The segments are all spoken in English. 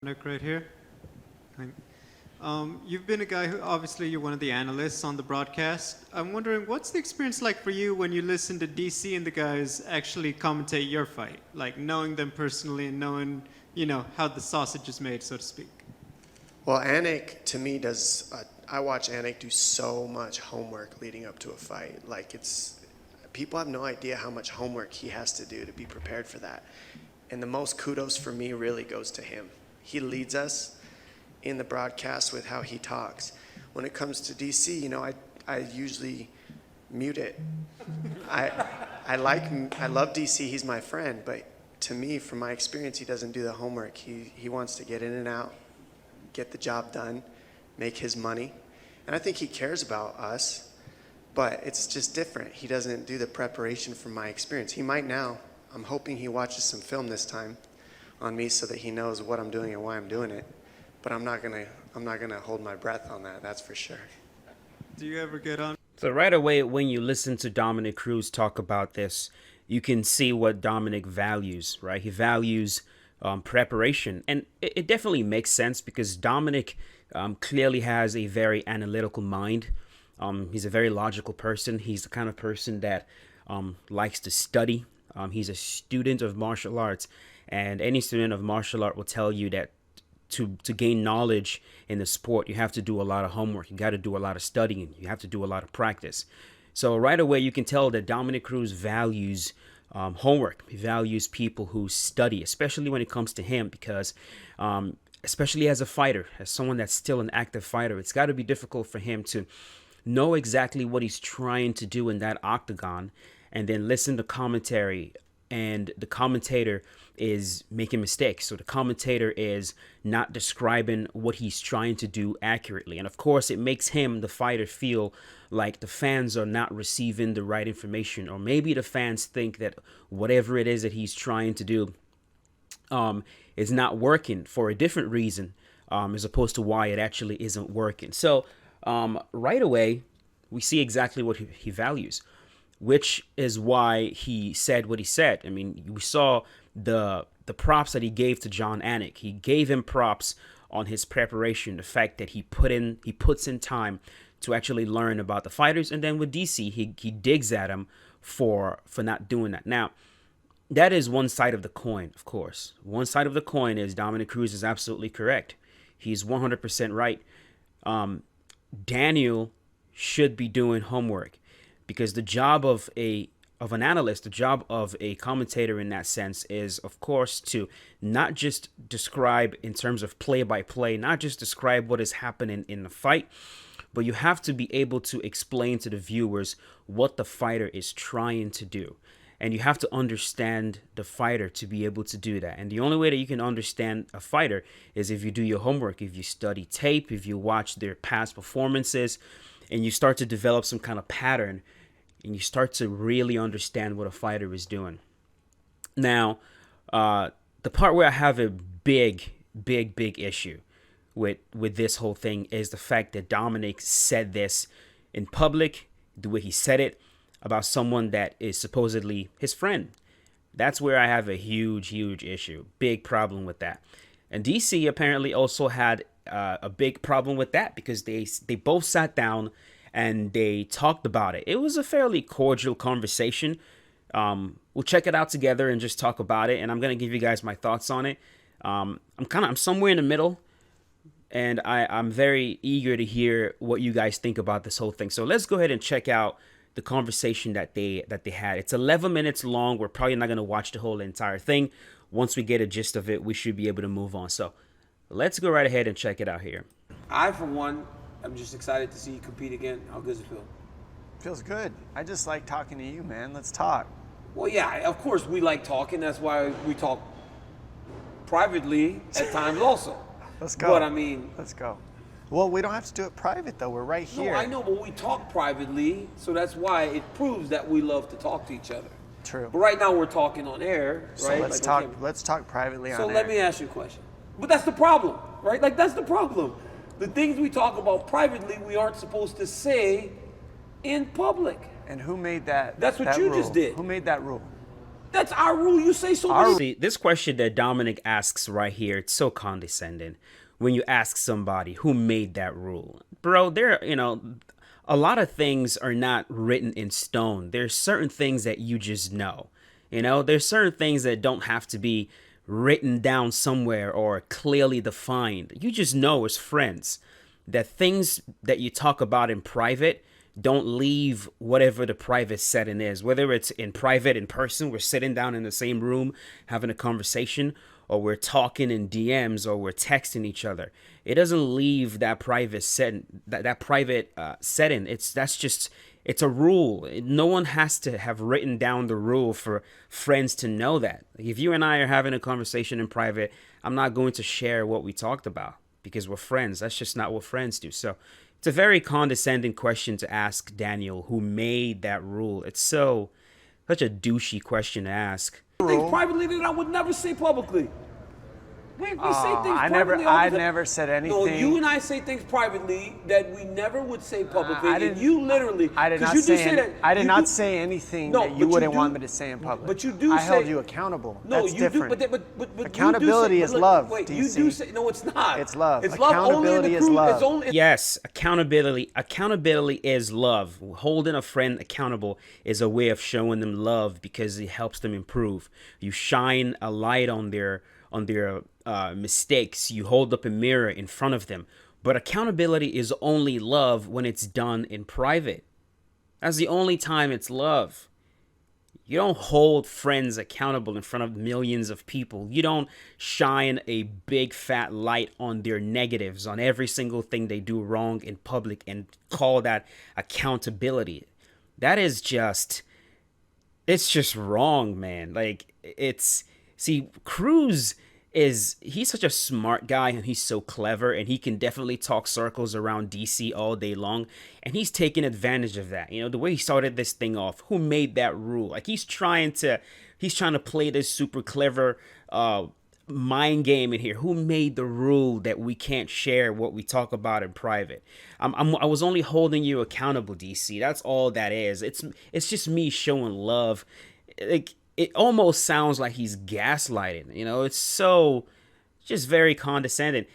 Dominick right here. Thank- you've been a guy who, obviously, you're one of the analysts on the broadcast. I'm wondering, what's the experience like for you when you listen to DC and the guys actually commentate your fight? Like, knowing them personally and knowing, how the sausage is made, so to speak. Well, Anik, to me, I watch Anik do so much homework leading up to a fight. People have no idea how much homework he has to do to be prepared for that. And the most kudos for me really goes to him. He leads us in the broadcast with how he talks. When it comes to DC, I usually mute it. I love DC, he's my friend, but to me, from my experience, he doesn't do the homework. He wants to get in and out, get the job done, make his money. And I think he cares about us, but it's just different. He doesn't do the preparation from my experience. He might now. I'm hoping he watches some film this time on me so that he knows what I'm doing and why I'm doing it. But I'm not gonna hold my breath on that, that's for sure. Do you ever get on? So right away, when you listen to Dominick Cruz talk about this, you can see what Dominick values, right? He values preparation. And it definitely makes sense because Dominick clearly has a very analytical mind. He's a very logical person. He's the kind of person that likes to study. He's a student of martial arts. And any student of martial art will tell you that to gain knowledge in the sport, you have to do a lot of homework. You got to do a lot of studying. You have to do a lot of practice. So right away, you can tell that Dominick Cruz values homework. He values people who study, especially when it comes to him, because especially as a fighter, as someone that's still an active fighter, it's got to be difficult for him to know exactly what he's trying to do in that octagon and then listen to commentary, and the commentator is making mistakes. So the commentator is not describing what he's trying to do accurately. And of course, it makes him, the fighter, feel like the fans are not receiving the right information, or maybe the fans think that whatever it is that he's trying to do is not working for a different reason, as opposed to why it actually isn't working. So right away, we see exactly what he values, which is why he said what he said. I mean, we saw the props that he gave to Jon Anik. He gave him props on his preparation, the fact that he puts in time to actually learn about the fighters. And then with DC, he digs at him for not doing that. Now, that is one side of the coin, of course. One side of the coin is Dominick Cruz is absolutely correct. He's 100% right. Daniel should be doing homework, because the job of an analyst, the job of a commentator in that sense is, of course, to not just describe in terms of play-by-play, not just describe what is happening in the fight, but you have to be able to explain to the viewers what the fighter is trying to do. And you have to understand the fighter to be able to do that. And the only way that you can understand a fighter is if you do your homework, if you study tape, if you watch their past performances, and you start to develop some kind of pattern, and you start to really understand what a fighter is doing. Now, the part where I have a big issue with this whole thing is the fact that Dominick said this in public, the way he said it, about someone that is supposedly his friend. That's where I have a huge issue, big problem with that. And DC apparently also had a big problem with that, because they both sat down and they talked about it. It was a fairly cordial conversation. We'll check it out together and just talk about it, and I'm gonna give you guys my thoughts on it. I'm somewhere in the middle, and I'm very eager to hear what you guys think about this whole thing. So let's go ahead and check out the conversation that they had. It's 11 minutes long. We're probably not going to watch the whole entire thing. Once we get a gist of it, we should be able to move on. So let's go right ahead and check it out here. I, for one, am just excited to see you compete again. How good does it feel? Feels good. I just like talking to you, man. Let's talk. Well, yeah, of course we like talking. That's why we talk privately at times also. Let's go. But I mean... Let's go. Well, we don't have to do it private, though. We're right here. No, I know, but we talk privately, so that's why it proves that we love to talk to each other. True. But right now we're talking on air, So right? let's talk. Let's talk privately on So air. let me ask you a question. But that's the problem, right? Like, that's the problem. The things we talk about privately, we aren't supposed to say in public. And who made that? That's what that you rule? just did. Who made that rule? That's our rule. You say so. See, this question that Dominic asks right here, it's so condescending. When you ask somebody who made that rule, bro, a lot of things are not written in stone. There's certain things that you just know. There's certain things that don't have to be written down somewhere or clearly defined. You just know as friends that things that you talk about in private don't leave whatever the private setting is, whether it's in private, in person, we're sitting down in the same room having a conversation, or we're talking in DMs, or we're texting each other. It doesn't leave that private setting. That private setting. It's a rule. No one has to have written down the rule for friends to know that. Like if you and I are having a conversation in private, I'm not going to share what we talked about because we're friends. That's just not what friends do. So it's a very condescending question to ask Daniel, who made that rule. It's such a douchey question to ask. Things privately that I would never say publicly. We say things privately. I never said anything. No, you and I say things privately that we never would say publicly. I didn't- and you literally. I did 'cause not you do say. say that. I did you not do- say anything No, that but you you wouldn't do- want me to say in public. But you do I say. held you accountable. No, That's you different. do. But you Accountability do say, is look, love, Wait, DC. you do say. No, it's not. It's love. It's love only in Accountability the is crew. love. It's only. Yes, accountability is love. Holding a friend accountable is a way of showing them love because it helps them improve. You shine a light on their mistakes. You hold up a mirror in front of them. But accountability is only love when it's done in private. That's the only time it's love. You don't hold friends accountable in front of millions of people. You don't shine a big fat light on their negatives, on every single thing they do wrong in public and call that accountability. That is it's just wrong, man. Like Cruz he's such a smart guy and he's so clever and he can definitely talk circles around DC all day long, and he's taking advantage of that. The way he started this thing off, who made that rule? Like he's trying to play this super clever mind game in here. Who made the rule that we can't share what we talk about in private? I was only holding you accountable, DC. That's all that is. It's just me showing love. Like it almost sounds like he's gaslighting. It's so just very condescending.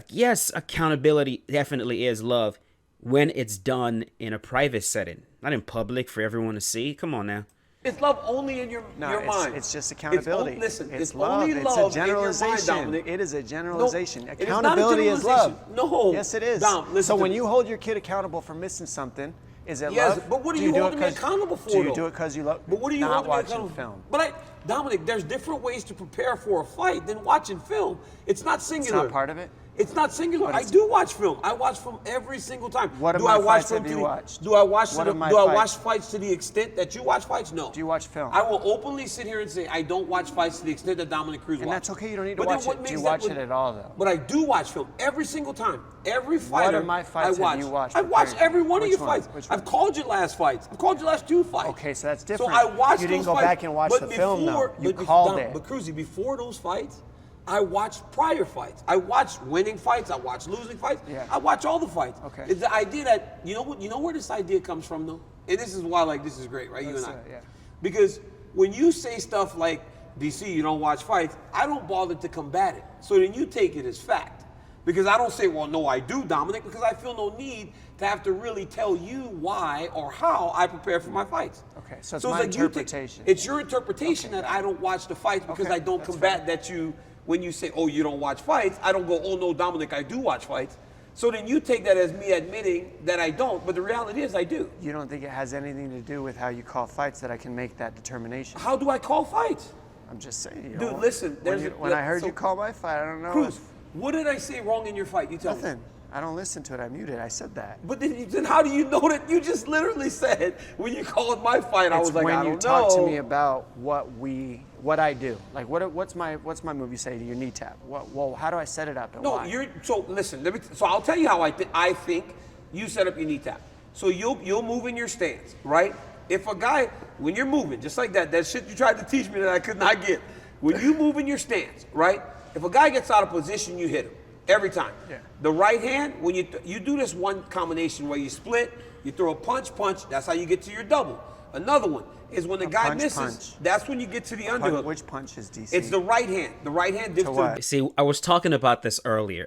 Yes, accountability definitely is love when it's done in a private setting, not in public for everyone to see. Come on now. It's love only in your mind. It's just accountability. It's love. only It's love a generalization. in your mind, Dominic. It is a generalization. No, it is Accountability not a is love. generalization. No. Yes, it is. Dom, listen so to when me. you hold your kid accountable for missing something, is it Yes, love? but what are Do you do it holding me 'cause- accountable for, Do you though? do it because you love? But what are you not holding me watching accountable film? But Dominic, there's different ways to prepare for a fight than watching film. It's not singular. It's not part of it? It's not singular. I it's- do watch film. I watch film every single time. What of do my I watch fights film have you to the, watched? Do I watch What to the, of my Do I fights? watch fights to the extent that you watch fights? No. Do you watch film? I will openly sit here and say I don't watch fights to the extent that Dominic Cruz And watches. that's okay, you don't need to But then watch what it. Do makes you that watch what- it at all, though? But I do watch film every single time. Every fighter of my fights I watch. have you watched? I've watched every one of Which your one? fights. Which I've one? called your last fights. I've called your last 2 fights. Okay, so that's different. So I watched You didn't those go fights. back and watch But the film, though. You but called it. But Cruzy, before those fights, I watched prior fights. I watched winning fights. I watched losing fights. Yeah. I watch all the fights. Okay. It's the idea that you know where this idea comes from, though, and this is why this is great, right? You and I. Yeah. Because when you say stuff like DC, you don't watch fights, I don't bother to combat it. So then you take it as fact. Because I don't say, well, no, I do, Dominic, because I feel no need to have to really tell you why or how I prepare for my fights. Okay, so it's my interpretation. It's your interpretation that I don't watch the fights because Okay, I don't that's combat fair. that you, when you say, oh, you don't watch fights, I don't go, oh, no, Dominic, I do watch fights. So then you take that as me admitting that I don't, but the reality is I do. You don't think it has anything to do with how you call fights that I can make that determination? How do I call fights? I'm just saying. You Dude, know, listen, when I heard you call my fight, I don't know. Cruz, what did I say wrong in your fight? You tell me. Nothing. I don't listen to it. I muted. I said that. But then how do you know that? You just literally said when you called my fight, I It's was like, when I don't you talk know. to me about what I do. Like what's my move? You say to your knee tap. Well, how do I set it up and No, why? so listen. So I'll tell you how I think you set up your knee tap. So you'll move in your stance, right? If a guy, when you're moving, just like that shit you tried to teach me that I could not get. When you move in your stance, right? If a guy gets out of position, you hit him every time. Yeah. The right hand, when you do this one combination where you split, you throw a punch, that's how you get to your double. Another one is when the guy punch, misses. punch. That's when you get to the underhook. Which punch is DC? It's the right hand. The right hand dips To to what? See, I was talking about this earlier.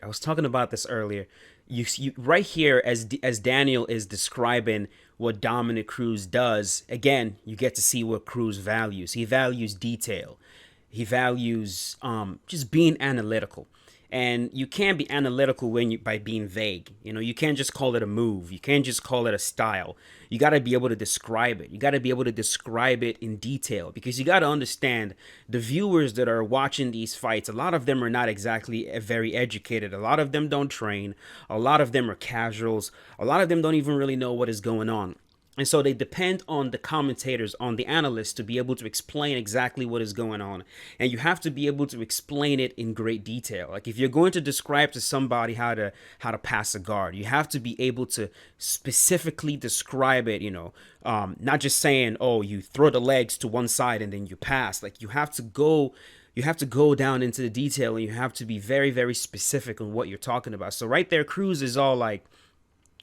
You right here as Daniel is describing what Dominick Cruz does. Again, you get to see what Cruz values. He values detail. He values just being analytical. And you can't be analytical by being vague. You know, you can't just call it a move. You can't just call it a style. You got to be able to describe it. You got to be able to describe it in detail, because you got to understand the viewers that are watching these fights. A lot of them are not exactly very educated. A lot of them don't train. A lot of them are casuals. A lot of them don't even really know what is going on. And so they depend on the commentators, on the analysts, to be able to explain exactly what is going on. And you have to be able to explain it in great detail. Like if you're going to describe to somebody how to pass a guard, you have to be able to specifically describe it, not just saying, oh, you throw the legs to one side and then you pass. Like you have to go down into the detail, and you have to be very, very specific on what you're talking about. So right there, Cruz is all like,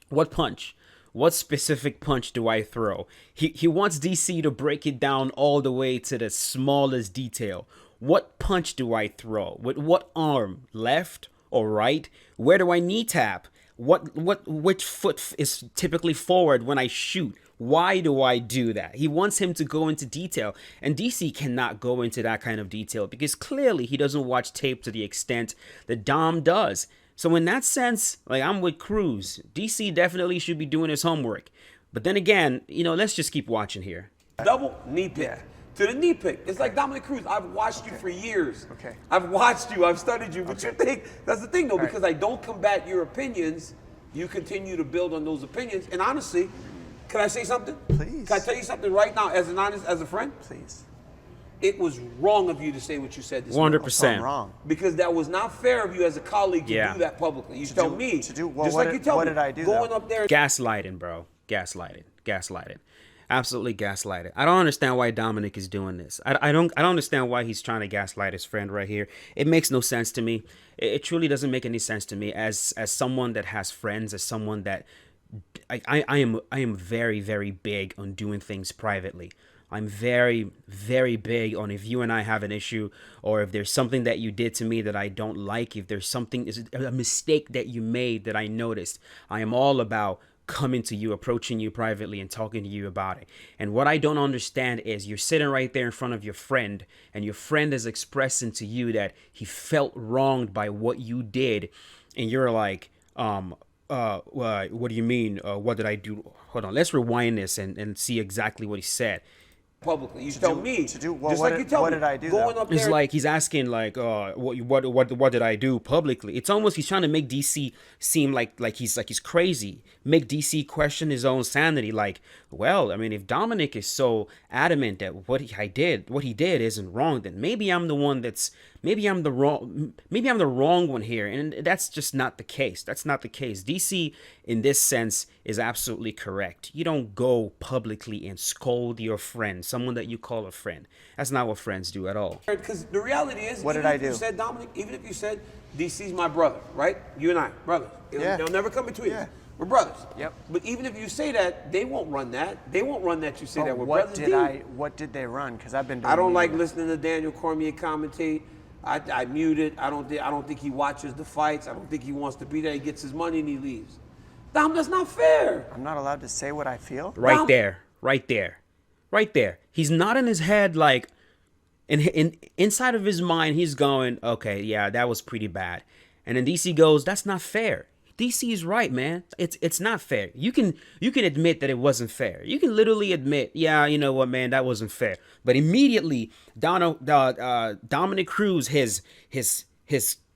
what punch? What specific punch do I throw? He wants DC to break it down all the way to the smallest detail. What punch do I throw? With what arm? Left or right? Where do I knee tap? Which foot is typically forward when I shoot? Why do I do that? He wants him to go into detail, and DC cannot go into that kind of detail because clearly he doesn't watch tape to the extent that Dom does. So in that sense, like, I'm with Cruz. DC definitely should be doing his homework. But then again, let's just keep watching here. double knee pick. Yeah. To the knee pick. It's like Dominick Cruz. I've watched you for years. Okay. I've watched you. I've studied you. But you think, that's the thing though, All right. because I don't combat your opinions, you continue to build on those opinions. And honestly, can I say something? Please. Can I tell you something right now as a friend? Please. It was wrong of you to say what you said this morning. 100%. So I'm wrong. Because that was not fair of you as a colleague to Yeah. do that publicly. You tell me. to do- well, just what like did- you tell what me. did I do, Going though? up there. Gaslighting, bro. Gaslighting. Absolutely gaslighting. I don't understand why Dominick is doing this. I don't understand why he's trying to gaslight his friend right here. It makes no sense to me. It truly doesn't make any sense to me as someone that has friends, as someone that I am very, very big on doing things privately. I'm very, very big on, if you and I have an issue, or if there's something that you did to me that I don't like, if there's a mistake that you made that I noticed, I am all about coming to you, approaching you privately and talking to you about it. And what I don't understand is you're sitting right there in front of your friend, and your friend is expressing to you that he felt wronged by what you did, and you're like, what do you mean? What did I do? Hold on, let's rewind this and see exactly what he said. Publicly. You tell me. to do- well, just what like did- you tell what me. did I do, Going though? up It's there. like he's asking, like, what did I do publicly? It's almost he's trying to make DC seem like he's crazy, make DC question his own sanity. Like, well, I mean, if Dominick is so adamant that what he did isn't wrong, then maybe I'm the wrong one here, and that's just not the case. That's not the case. DC, in this sense, is absolutely correct. You don't go publicly and scold your friend, someone that you call a friend. That's not what friends do at all. Because the reality is, What even did I if you do? said, Dominic, even if you said, DC's my brother, right? You and I, brothers. Yeah. They'll never come between Yeah. us. We're brothers. Yep. But even if you say that, they won't run that. They won't run that you say But that we're what brothers. what did they run? Because I've been doing I don't like media. listening to Daniel Cormier commentate. I mute it. I don't think he watches the fights. I don't think he wants to be there. He gets his money and he leaves. Dom, that's not fair. I'm not allowed to say what I feel. Right Dom- there. He's nodding his head like, inside of his mind, he's going, okay, yeah, that was pretty bad. And then DC goes, that's not fair. DC is right, man. It's not fair. You can admit that it wasn't fair. You can literally admit, yeah, you know what, man, that wasn't fair. But immediately, Dominick Cruz, his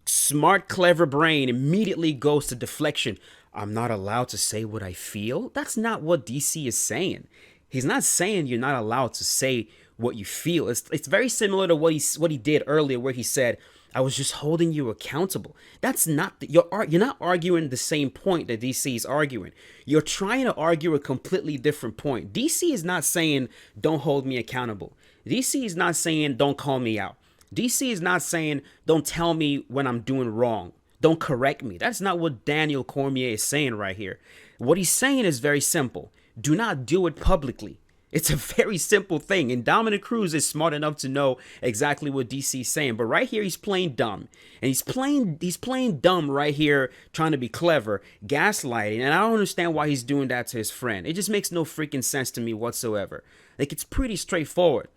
smart, clever brain immediately goes to deflection. I'm not allowed to say what I feel. That's not what DC is saying. He's not saying you're not allowed to say what you feel. It's very similar to what he did earlier, where he said, I was just holding you accountable. That's not you're not arguing the same point that DC is arguing. You're trying to argue a completely different point. DC is not saying don't hold me accountable. DC is not saying don't call me out. DC is not saying don't tell me when I'm doing wrong. Don't correct me. That's not what Daniel Cormier is saying right here. What he's saying is very simple. Do not do it publicly. It's a very simple thing. And Dominick Cruz is smart enough to know exactly what DC's saying. But right here, he's playing dumb. And he's playing dumb right here, trying to be clever, gaslighting. And I don't understand why he's doing that to his friend. It just makes no freaking sense to me whatsoever. Like, it's pretty straightforward.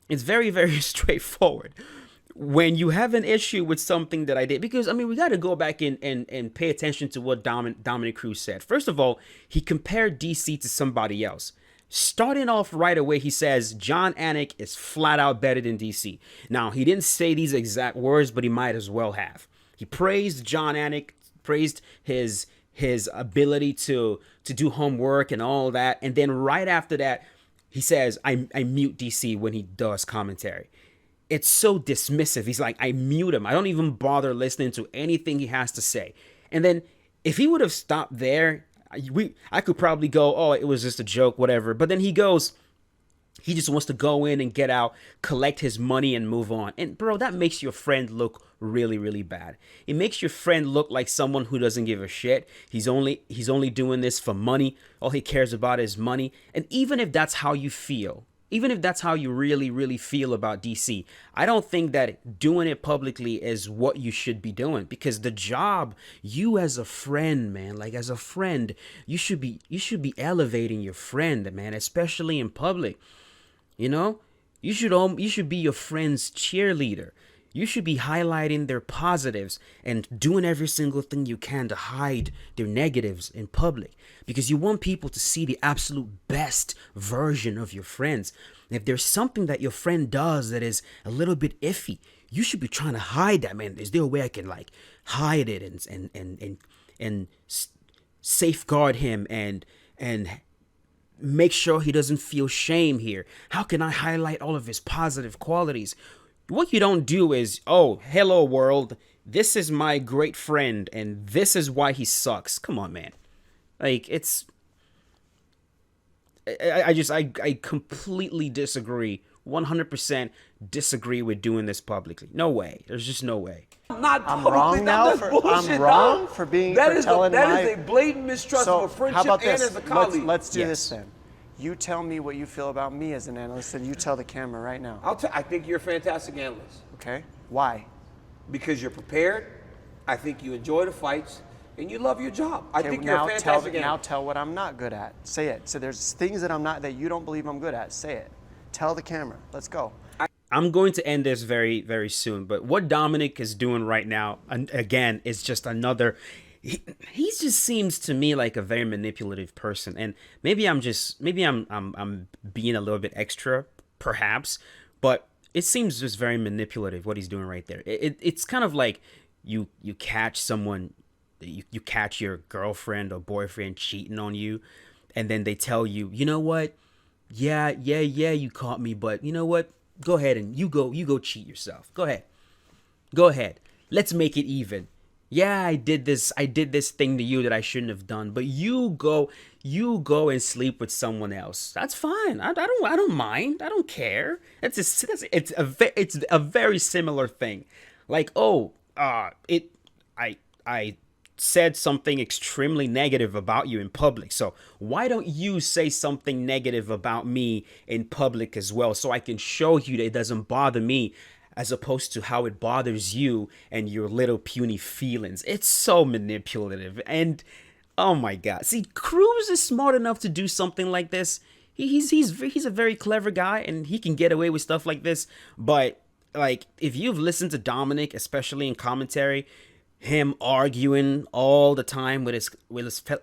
It's very, very straightforward. When you have an issue with something that I did, because, I mean, we got to go back and pay attention to what Dominick Cruz said. First of all, he compared DC to somebody else. Starting off right away, he says Jon Anik is flat out better than DC. Now, he didn't say these exact words, but he might as well have. He praised Jon Anik, praised his ability to do homework and all that. And then right after that, he says, I mute DC when he does commentary. It's so dismissive. He's like, I mute him. I don't even bother listening to anything he has to say. And then if he would have stopped there, I could probably go, oh, it was just a joke, whatever. But then he goes, he just wants to go in and get out, collect his money and move on. And bro, that makes your friend look really, really bad. It makes your friend look like someone who doesn't give a shit. He's only doing this for money. All he cares about is money. And even if that's how you feel, even if that's how you really, really feel about DC, I don't think that doing it publicly is what you should be doing, because the job, you as a friend, man, like as a friend, you should be elevating your friend, man, especially in public. You know, you should be your friend's cheerleader. You should be highlighting their positives and doing every single thing you can to hide their negatives in public, because you want people to see the absolute best version of your friends. And if there's something that your friend does that is a little bit iffy, you should be trying to hide that, man. Is there a way I can like hide it and safeguard him and make sure he doesn't feel shame here? How can I highlight all of his positive qualities? What you don't do is, oh, hello world, this is my great friend and this is why he sucks. Come on, man. Like, it's, I completely disagree. 100% disagree with doing this publicly. No way. There's just no way. I'm wrong now for being that for is telling that is a blatant mistrust So of a friendship how about and this? as a colleague. Let's do Yes. this then. You tell me what you feel about me as an analyst, and you tell the camera right now. I think you're a fantastic analyst Okay? Why? because you're prepared. I think you enjoy the fights and you love your job. I Okay, think you're a fantastic now analyst. tell what I'm not good at. Say it. So there's things that you don't believe I'm good at. Say it. Tell the camera. Let's go. I'm going to end this very, very soon. But what Dominick is doing right now, again, is just another. He just seems to me like a very manipulative person, and maybe I'm being a little bit extra, perhaps, but it seems just very manipulative what he's doing right there. It's kind of like you catch someone, you catch your girlfriend or boyfriend cheating on you, and then they tell you, you know what, yeah, you caught me, but you know what, go ahead and you go cheat yourself. Go ahead, let's make it even. Yeah, I did this thing to you that I shouldn't have done, but you go and sleep with someone else. That's fine. I don't mind. I don't care. It's a very similar thing. Like, I said something extremely negative about you in public. So why don't you say something negative about me in public as well, so I can show you that it doesn't bother me, as opposed to how it bothers you and your little puny feelings. It's so manipulative. And oh my God. See, Cruz is smart enough to do something like this. He's a very clever guy and he can get away with stuff like this. But like, if you've listened to Dominick, especially in commentary, him arguing all the time with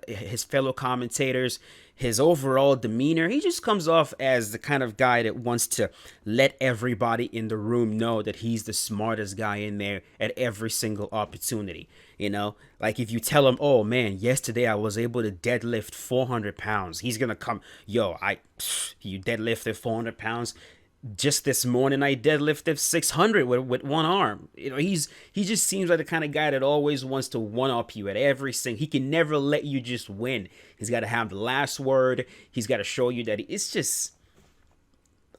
his fellow commentators, his overall demeanor, he just comes off as the kind of guy that wants to let everybody in the room know that he's the smartest guy in there at every single opportunity. You know, like if you tell him, oh man, yesterday I was able to deadlift 400 pounds. He's going to come, you deadlifted 400 pounds. Just this morning, I deadlifted 600 with one arm. You know, he just seems like the kind of guy that always wants to one-up you at every single. He can never let you just win. He's got to have the last word. He's got to show you that it's just.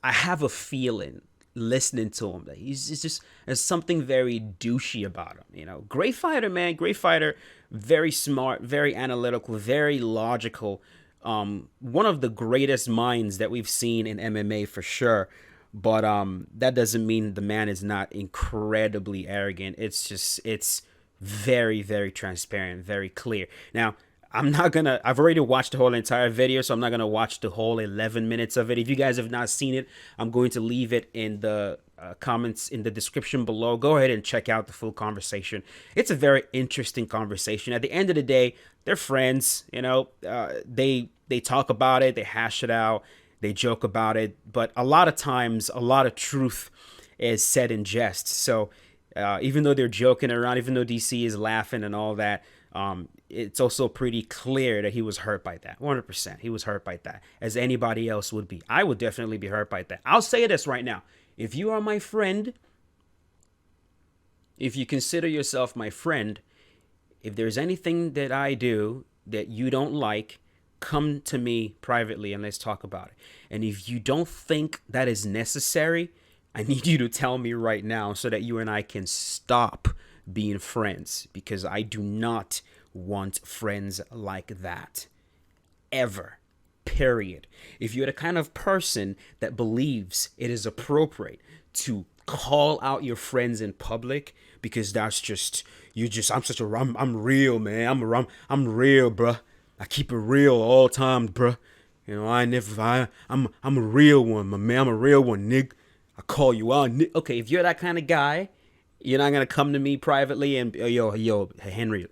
I have a feeling listening to him that there's something very douchey about him. You know, great fighter, man, great fighter, very smart, very analytical, very logical. one of the greatest minds that we've seen in MMA for sure. But that doesn't mean the man is not incredibly arrogant. It's very, very transparent, very clear. Now, I've already watched the whole entire video, so I'm not gonna watch the whole 11 minutes of it. If you guys have not seen it, I'm going to leave it in the comments in the description below. Go ahead and check out the full conversation. It's a very interesting conversation. At the end of the day, they're friends. They talk about it, they hash it out, they joke about it, but a lot of times, a lot of truth is said in jest. So even though they're joking around, even though DC is laughing and all that, it's also pretty clear that he was hurt by that. 100%. He was hurt by that, as anybody else would be. I would definitely be hurt by that. I'll say this right now. If you are my friend, if you consider yourself my friend, if there's anything that I do that you don't like, come to me privately and let's talk about it. And if you don't think that is necessary, I need you to tell me right now so that you and I can stop being friends, because I do not want friends like that. Ever. Period. If you're the kind of person that believes it is appropriate to call out your friends in public because that's just, I'm real, man. I'm real, bruh. I keep it real all time, bruh. I'm a real one, my man. I'm a real one, nigga. I call you out, nigga. Okay, if you're that kind of guy, you're not gonna come to me privately and yo, Henry,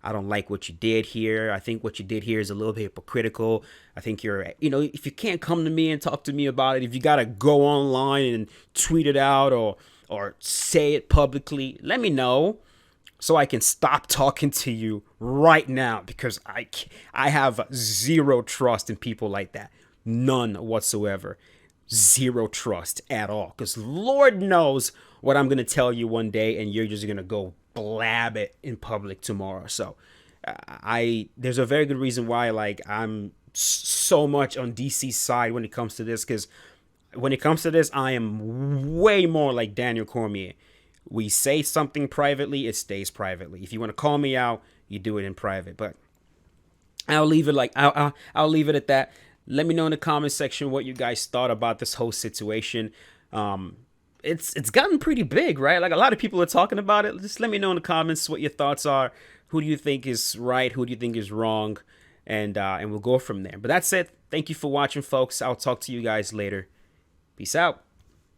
I don't like what you did here. I think what you did here is a little bit hypocritical. I think if you can't come to me and talk to me about it, if you gotta go online and tweet it out or say it publicly, let me know, so I can stop talking to you right now, because I have zero trust in people like that. None whatsoever. Zero trust at all. Because Lord knows what I'm going to tell you one day, and you're just going to go blab it in public tomorrow. So there's a very good reason why I'm so much on DC's side when it comes to this, because when it comes to this, I am way more like Daniel Cormier. We say something privately, it stays privately. If you want to call me out, you do it in private. But I'll leave it I'll leave it at that. Let me know in the comment section what you guys thought about this whole situation. It's gotten pretty big, right? Like, a lot of people are talking about it. Just let me know in the comments what your thoughts are. Who do you think is right? Who do you think is wrong? And we'll go from there. But that's it. Thank you for watching, folks. I'll talk to you guys later. Peace out.